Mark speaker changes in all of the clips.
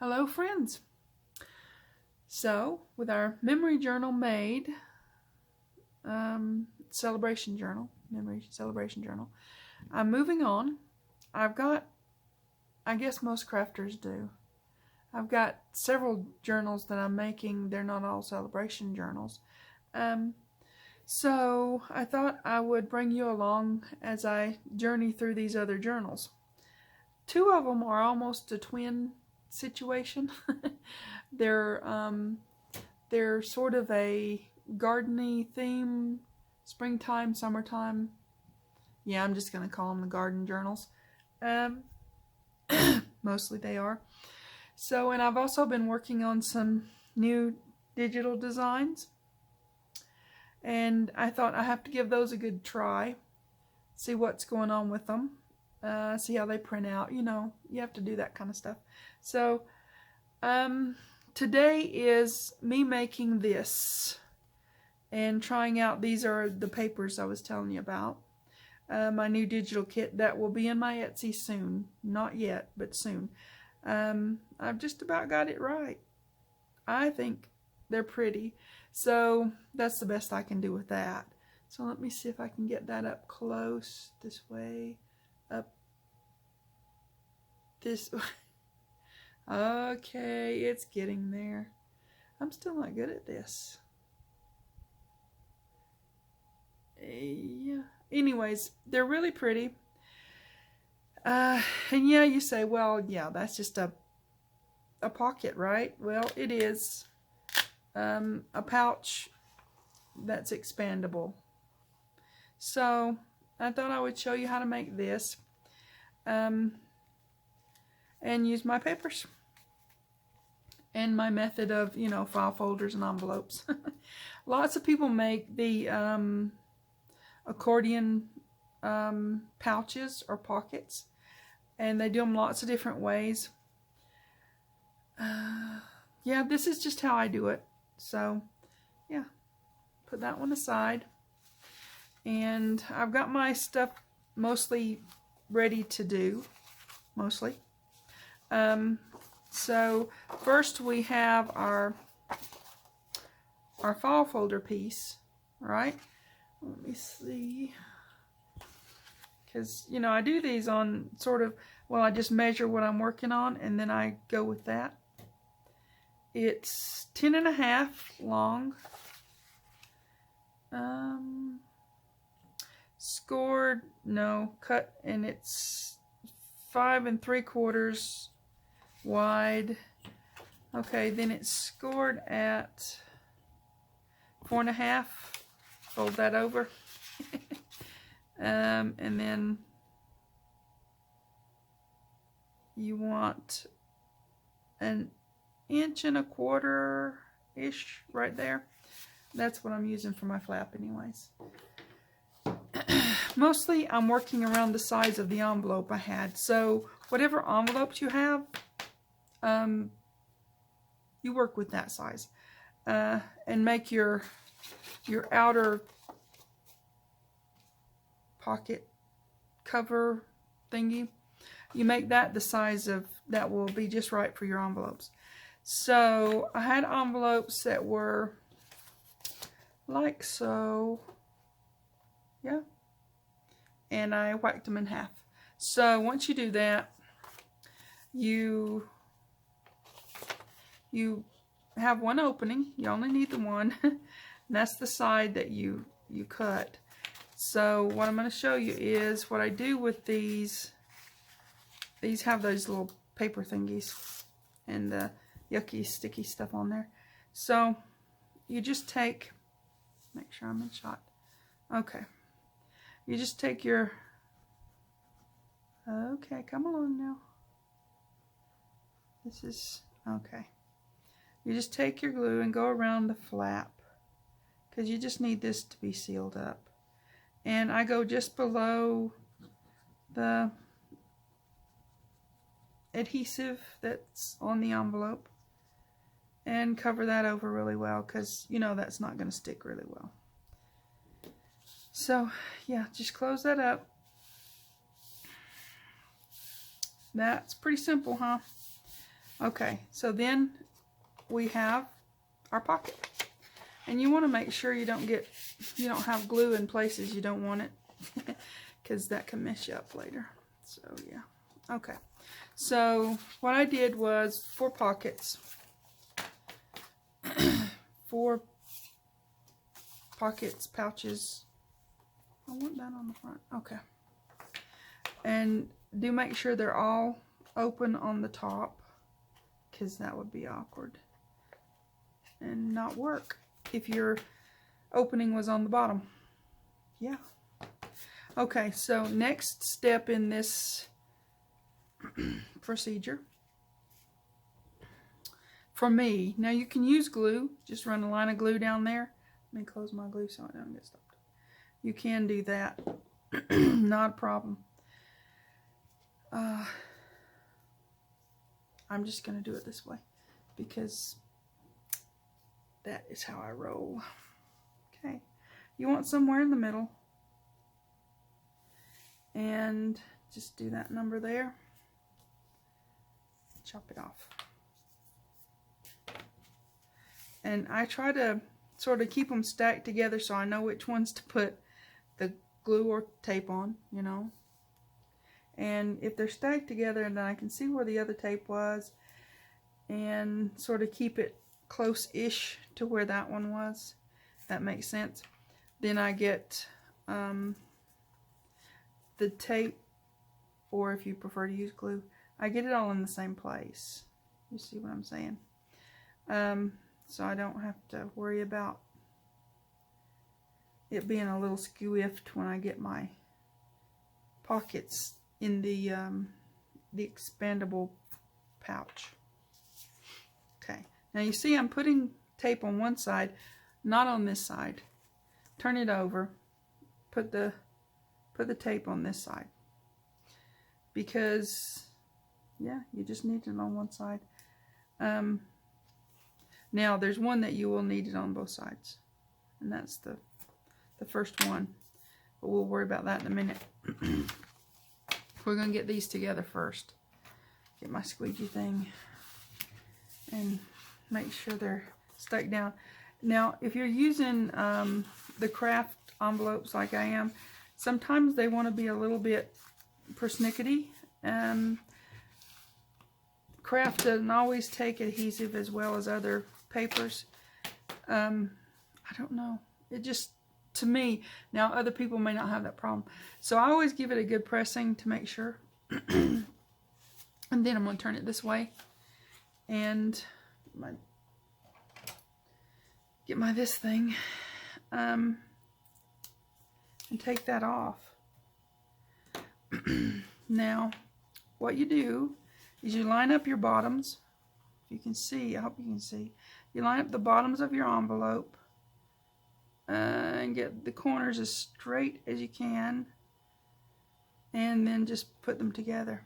Speaker 1: Hello friends! So, with our memory journal made, celebration journal, memory celebration journal, I'm moving on. I've got, I guess most crafters do, I've got several journals that I'm making. They're not all celebration journals. So I thought I would bring you along as I journey through these other journals. Two of them are almost a twin situation. they're sort of a gardeny theme, springtime, summertime. Yeah, I'm just gonna call them the garden journals. Mostly they are. So, and I've also been working on some new digital designs, and I thought I have to give those a good try, see what's going on with them, see how they print out. You know, you have to do that kind of stuff. So today is me making this and trying out. These are the papers I was telling you about. My new digital kit that will be in my Etsy soon. Not yet, but soon. I've just about got it right. I think they're pretty. So that's the best I can do with that. So let me see if I can get that up close this way. Up this way. Okay, it's getting there. I'm still not good at this. Yeah. Anyways, they're really pretty. And yeah, you say, well, yeah, that's just a pocket, right? Well, it is a pouch that's expandable. So I thought I would show you how to make this and use my papers and my method of, you know, file folders and envelopes. Lots of people make the accordion pouches or pockets, and they do them lots of different ways. Yeah, this is just how I do it. So yeah, put that one aside, and I've got my stuff mostly ready to do, mostly. So first we have our file folder piece, right? Let me see, because, you know, I do these on sort of, well, I just measure what I'm working on and then I go with that. It's 10.5 long, scored, no, cut, and it's 5 3/4 wide. Okay, then it's scored at 4.5. Fold that over. And then you want 1.25 inches-ish right there. That's what I'm using for my flap anyways. Mostly I'm working around the size of the envelope I had. So whatever envelopes you have, you work with that size. And make your outer pocket cover thingy, you make that the size of, that will be just right for your envelopes. So I had envelopes that were like so, yeah, and I whacked them in half. So once you do that, you have one opening. You only need the one, and that's the side that you cut. So what I'm going to show you is what I do with these. These have those little paper thingies and the yucky sticky stuff on there. So you just take, make sure I'm in shot. Okay. You just take your, okay, come along now. This is, okay. You just take your glue and go around the flap, because you just need this to be sealed up. And I go just below the adhesive that's on the envelope and cover that over really well, because, you know, that's not going to stick really well. So yeah, just close that up. That's pretty simple, huh? Okay, so then we have our pocket. And you want to make sure you don't have glue in places you don't want it, because that can mess you up later. So yeah, okay. So what I did was 4 pockets, 4 pockets, pouches. I want that on the front. Okay. And do make sure they're all open on the top, because that would be awkward and not work if your opening was on the bottom. Yeah. Okay, so next step in this procedure, for me, now you can use glue, just run a line of glue down there. Let me close my glue so I don't get stopped. You can do that, not a problem. I'm just going to do it this way because that is how I roll. Okay, you want somewhere in the middle, and just do that number there, chop it off. And I try to sort of keep them stacked together so I know which ones to put the glue or tape on, you know. And if they're stacked together, then I can see where the other tape was and sort of keep it close-ish to where that one was. That makes sense. Then I get the tape, or if you prefer to use glue, I get it all in the same place. You see what I'm saying? So I don't have to worry about it being a little skew-iffed when I get my pockets in the expandable pouch. Okay, now you see I'm putting tape on one side, not on this side. Turn it over, put the tape on this side, because yeah, you just need it on one side. Now there's one that you will need it on both sides, and that's the first one, but we'll worry about that in a minute. We're going to get these together first. Get my squeegee thing and make sure they're stuck down. Now, if you're using the craft envelopes like I am, sometimes they want to be a little bit persnickety. Craft doesn't always take adhesive as well as other papers. I don't know. It just, to me, now other people may not have that problem. So I always give it a good pressing to make sure. And then I'm going to turn it this way and get my this thing and take that off. Now what you do is you line up your bottoms. If you can see, I hope you can see, you line up the bottoms of your envelope and get the corners as straight as you can, and then just put them together.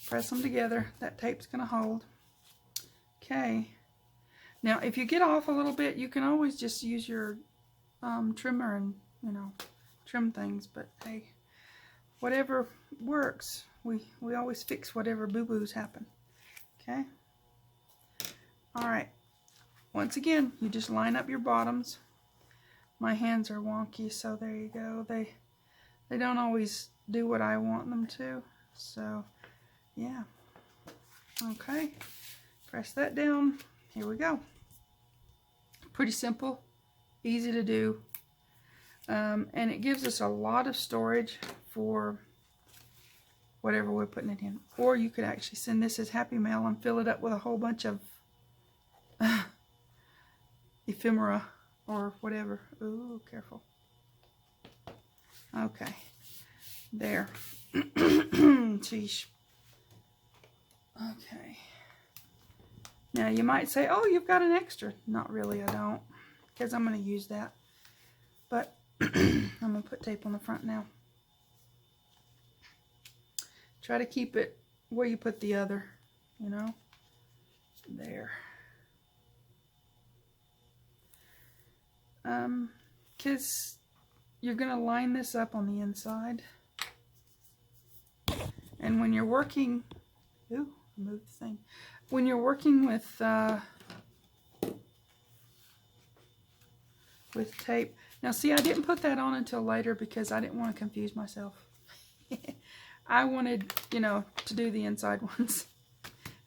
Speaker 1: Press them together. That tape's going to hold. Okay. Now, if you get off a little bit, you can always just use your trimmer and, you know, trim things. But hey, whatever works. We always fix whatever boo-boos happen. Okay. All right. Once again, you just line up your bottoms. My hands are wonky, so there you go. They don't always do what I want them to. So, yeah. Okay. Press that down. Here we go. Pretty simple. Easy to do. And it gives us a lot of storage for whatever we're putting it in. Or you could actually send this as Happy Mail and fill it up with a whole bunch of ephemera or whatever. Ooh, careful. Okay. There. Sheesh. Okay. Now you might say, oh, you've got an extra. Not really, I don't. Because I'm going to use that. But I'm going to put tape on the front now. Try to keep it where you put the other, you know. There. Because you're going to line this up on the inside. And when you're working, Ooh, I moved the thing. When you're working with tape, now see, I didn't put that on until later because I didn't want to confuse myself. I wanted, you know, to do the inside ones.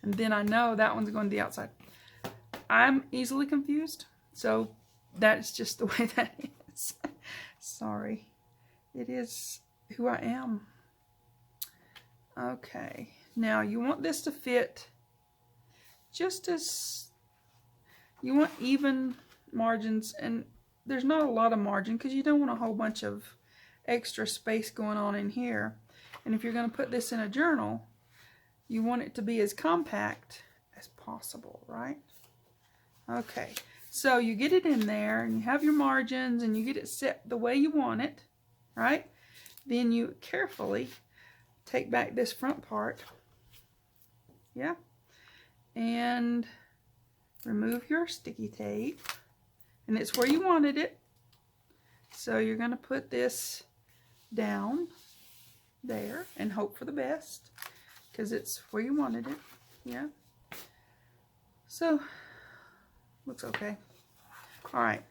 Speaker 1: And then I know that one's going to the outside. I'm easily confused, so that's just the way that is. Sorry. It is who I am. Okay. Now, you want this to fit just as... You want even margins, and there's not a lot of margin because you don't want a whole bunch of extra space going on in here. And if you're going to put this in a journal, you want it to be as compact as possible, right? Okay, so you get it in there and you have your margins and you get it set the way you want it, right? Then you carefully take back this front part, yeah, and remove your sticky tape, and it's where you wanted it. So you're going to put this down there and hope for the best because it's where you wanted it, yeah. So looks okay. All right,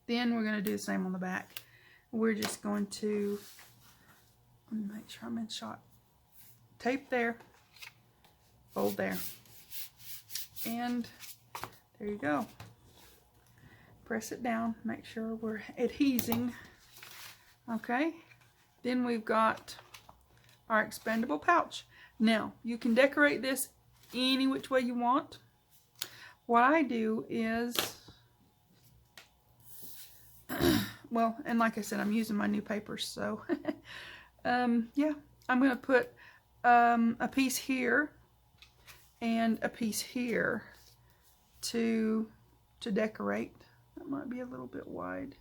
Speaker 1: then we're going to do the same on the back. We're just going to, let me make sure I'm in shot, tape there, fold there, and there you go. Press it down, make sure we're adhesing. Okay, then we've got our expandable pouch. Now, you can decorate this any which way you want. What I do is, well, and like I said, I'm using my new papers, so yeah, I'm going to put a piece here and a piece here to decorate. That might be a little bit wide,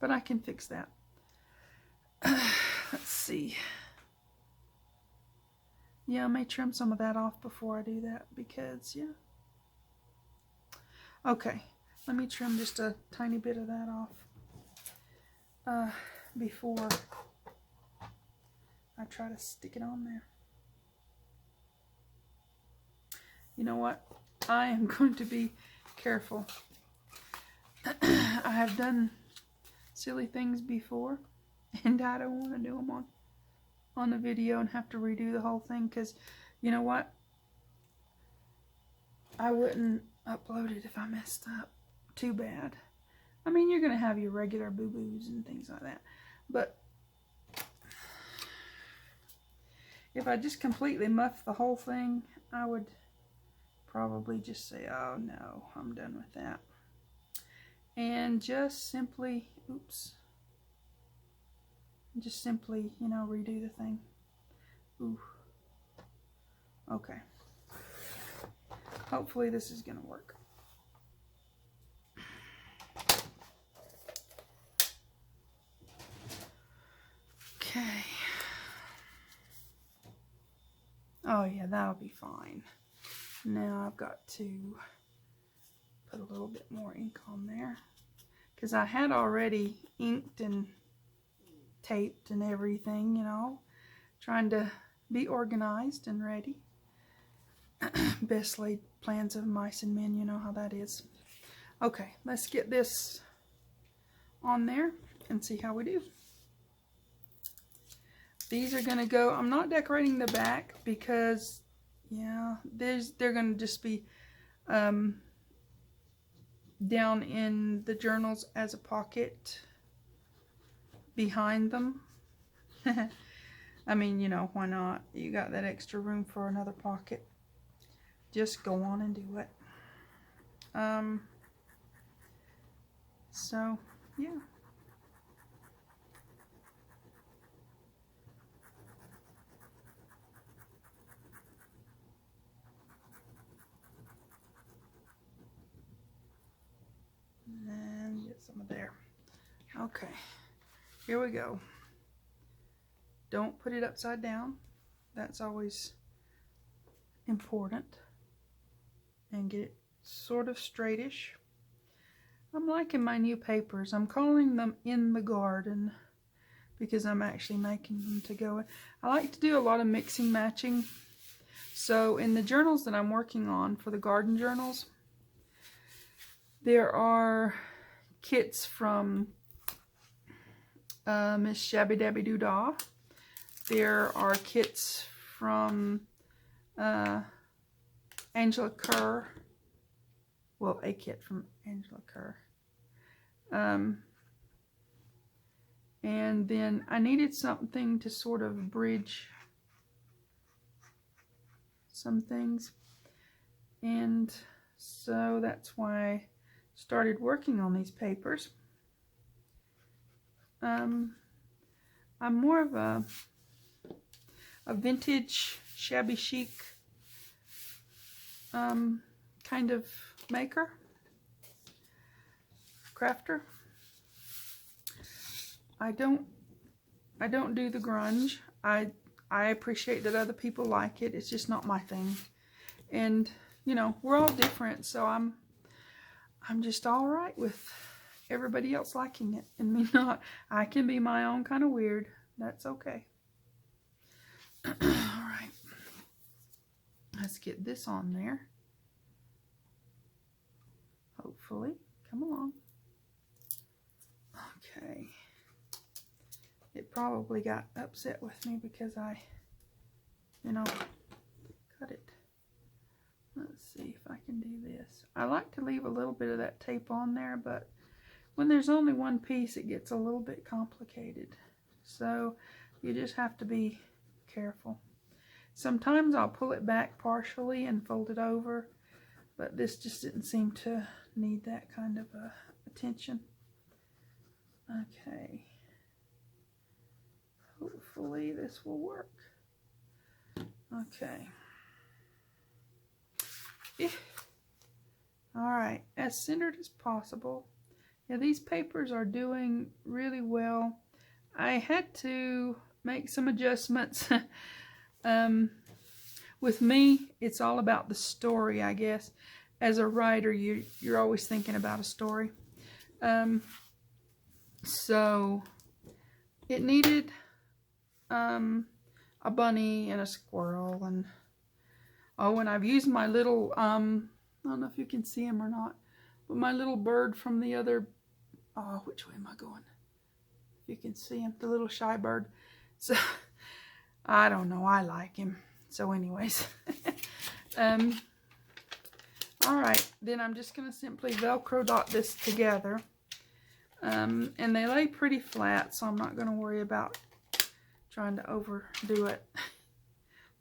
Speaker 1: but I can fix that. Let's see. Yeah, I may trim some of that off before I do that because, yeah. Okay, let me trim just a tiny bit of that off before I try to stick it on there. You know what? I am going to be careful. I have done silly things before, and I don't want to do them on the video and have to redo the whole thing because, you know what? I wouldn't upload it if I messed up too bad. I mean, you're going to have your regular boo-boos and things like that, but if I just completely muffed the whole thing, I would probably just say, oh no, I'm done with that. And just simply, oops, just simply, you know, redo the thing. Ooh. Okay. Hopefully this is going to work. Okay. Oh yeah, that'll be fine. Now I've got to put a little bit more ink on there because I had already inked and taped and everything, you know, trying to be organized and ready. Best laid plans of mice and men, you know how that is. Okay, let's get this on there and see how we do. These are going to go, I'm not decorating the back because, yeah, they're going to just be down in the journals as a pocket behind them. I mean, you know, why not? You got that extra room for another pocket. Just go on and do it. So, yeah. And get some of there. Okay, here we go. Don't put it upside down. That's always important. And get it sort of straightish. I'm liking my new papers. I'm calling them In the Garden because I'm actually making them to go in. I like to do a lot of mixing matching. So in the journals that I'm working on for the garden journals, there are kits from Miss Shabby Dabby Doo Dah. There are kits from Angela Kerr. Well, a kit from Angela Kerr. And then I needed something to sort of bridge some things. And so that's why I started working on these papers. I'm more of a vintage, shabby chic kind of maker, crafter. I don't do the grunge. I appreciate that other people like it. It's just not my thing. And you know, we're all different, so I'm just all right with everybody else liking it and me not. I can be my own kind of weird. That's okay. All right. Let's get this on there. Hopefully. Come along. Okay. It probably got upset with me because I, you know, cut it. Let's see if I can do this. I like to leave a little bit of that tape on there, but when there's only one piece, it gets a little bit complicated. So you just have to be careful. Sometimes I'll pull it back partially and fold it over, but this just didn't seem to need that kind of attention. Okay. Hopefully this will work. Okay. Alright, as centered as possible. Yeah, these papers are doing really well. I had to make some adjustments. With me, it's all about the story, I guess. As a writer, you're always thinking about a story. So it needed a bunny and a squirrel, and oh, and I've used my little I don't know if you can see him or not, but my little bird from the other, oh, which way am I going? If you can see him, the little shy bird. So I don't know, I like him. So anyways, all right, then I'm just going to simply Velcro dot this together. And they lay pretty flat, so I'm not going to worry about trying to overdo it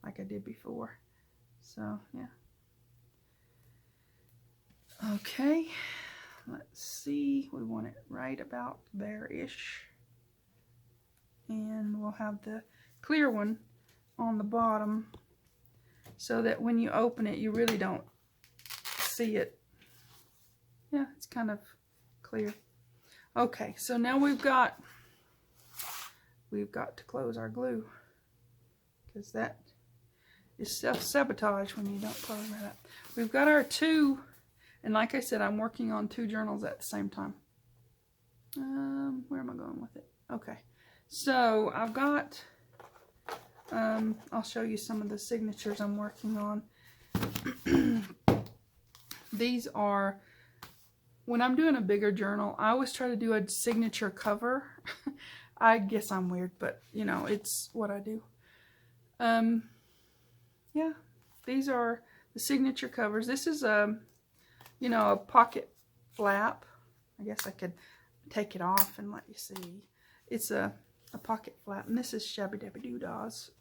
Speaker 1: like I did before. So, yeah. Okay, let's see. We want it right about there-ish. And we'll have the clear one on the bottom so that when you open it, you really don't see it. Yeah, it's kind of clear. Okay, so now we've got to close our glue, because that is self-sabotage when you don't close that up. We've got our two, and like I said, I'm working on two journals at the same time. Where am I going with it? Okay, so I've got, I'll show you some of the signatures I'm working on. These are, when I'm doing a bigger journal, I always try to do a signature cover. I guess I'm weird, but you know, it's what I do. Yeah, these are the signature covers. This is you know, a pocket flap. I guess I could take it off and let you see. It's a pocket flap, and this is Shabby Dabby Doo Dah's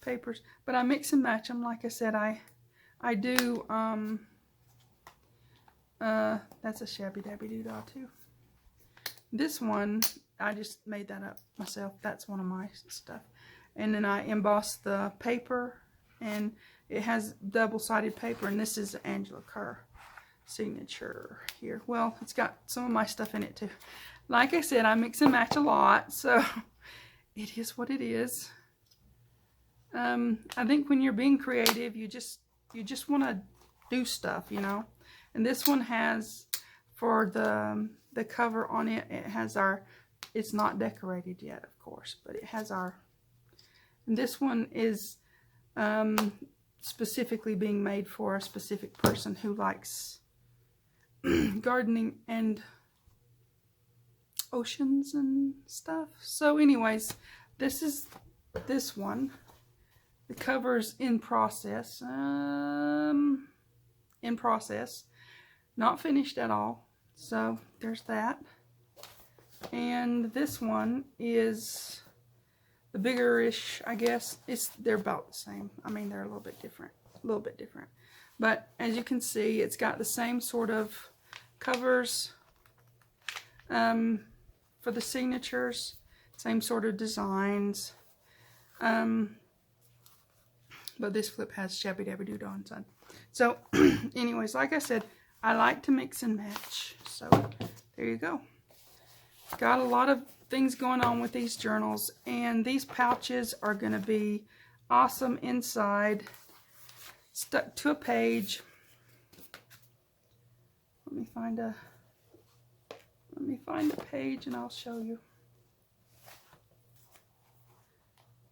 Speaker 1: papers. But I mix and match them. Like I said, I do. That's a Shabby Dabby Doo Dah too. This one, I just made that up myself. That's one of my stuff. And then I embossed the paper, and it has double-sided paper, and this is Angela Kerr signature here. Well, it's got some of my stuff in it too. Like I said, I mix and match a lot, so it is what it is. I think when you're being creative, you just want to do stuff, you know. And this one has, for the cover on it, it has our It's not decorated yet, of course, but it has our... And this one is specifically being made for a specific person who likes gardening and oceans and stuff. So anyways, this is this one. The cover's in process. Not finished at all. So there's that. And this one is the bigger-ish, I guess. They're about the same. I mean, they're a little bit different. But as you can see, it's got the same sort of covers for the signatures. Same sort of designs. But this flip has Shabby Dabby Doo Dah inside. So, anyways, like I said, I like to mix and match. So, there you go. Got a lot of things going on with these journals. And these pouches are going to be awesome inside. Stuck to a page. Let me find a page and I'll show you.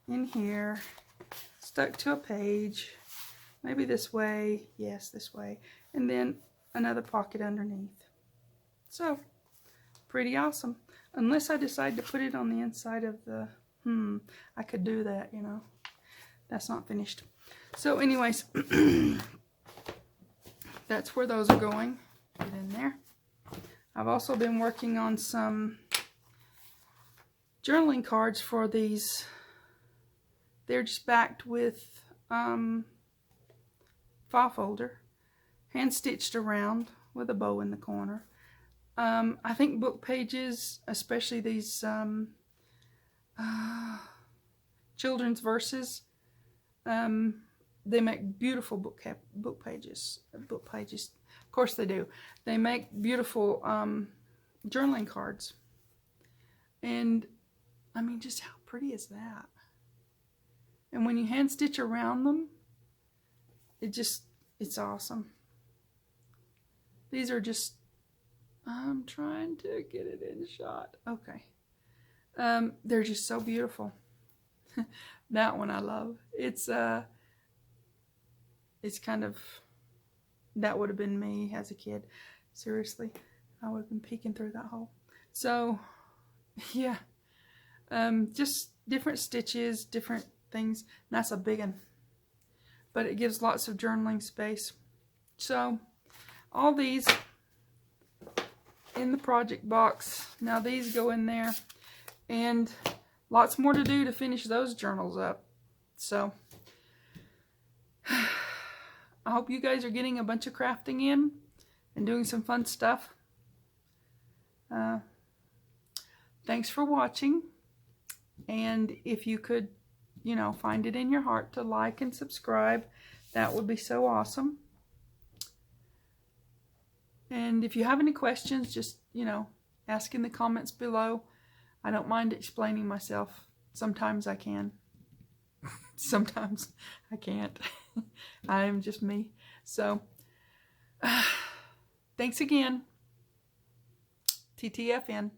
Speaker 1: In here. Stuck to a page, maybe this way, yes, this way, and then another pocket underneath. So, pretty awesome. Unless I decide to put it on the inside of the, I could do that, you know. That's not finished. So anyways, that's where those are going. Get in there. I've also been working on some journaling cards for these. They're just backed with file folder, hand stitched around with a bow in the corner. I think book pages, especially these children's verses, they make beautiful book pages. Of course they do. They make beautiful journaling cards. And I mean, just how pretty is that? And when you hand stitch around them, it's awesome. These are just, I'm trying to get it in shot. Okay. They're just so beautiful. That one I love. It's kind of, that would have been me as a kid. Seriously. I would have been peeking through that hole. So, yeah. Just different stitches, different things. And that's a big one. But it gives lots of journaling space. So, all these in the project box. Now these go in there. And lots more to do to finish those journals up. So, I hope you guys are getting a bunch of crafting in and doing some fun stuff. Thanks for watching. And if you could, you know, find it in your heart to like and subscribe, that would be so awesome. And if you have any questions, just, you know, ask in the comments below. I don't mind explaining myself. Sometimes I can. Sometimes I can't. I am just me. So, thanks again. TTFN.